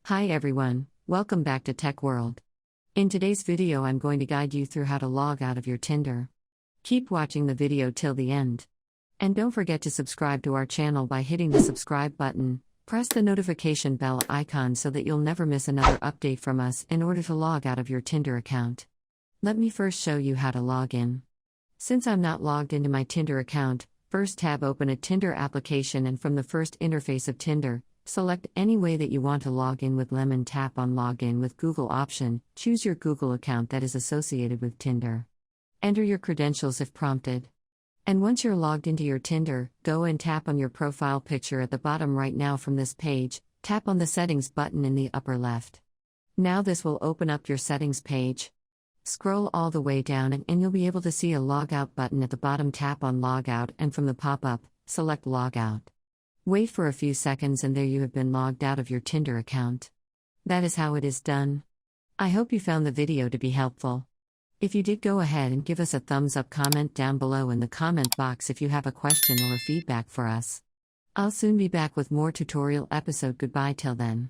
Hi everyone, welcome back to Tech World. In today's video I'm going to guide you through how to log out of your Tinder. Keep watching the video till the end. And don't forget to subscribe to our channel by hitting the subscribe button. Press the notification bell icon so that you'll never miss another update from us in order to log out of your Tinder account. Let me first show you how to log in. Since I'm not logged into my Tinder account, first tab open a Tinder application and from the first interface of Tinder, select any way that you want to log in with Lemon. Tap on Login with Google option, choose your Google account that is associated with Tinder. Enter your credentials if prompted. And once you're logged into your Tinder, go and tap on your profile picture at the bottom right. Now from this page, tap on the Settings button in the upper left. Now this will open up your settings page. Scroll all the way down and you'll be able to see a Logout button at the bottom. Tap on Logout and from the pop-up, select Logout. Wait for a few seconds and there you have been logged out of your Tinder account. That is how it is done. I hope you found the video to be helpful. If you did, go ahead and give us a thumbs up. Comment down below in the comment box if you have a question or feedback for us. I'll soon be back with more tutorial episode. Goodbye till then.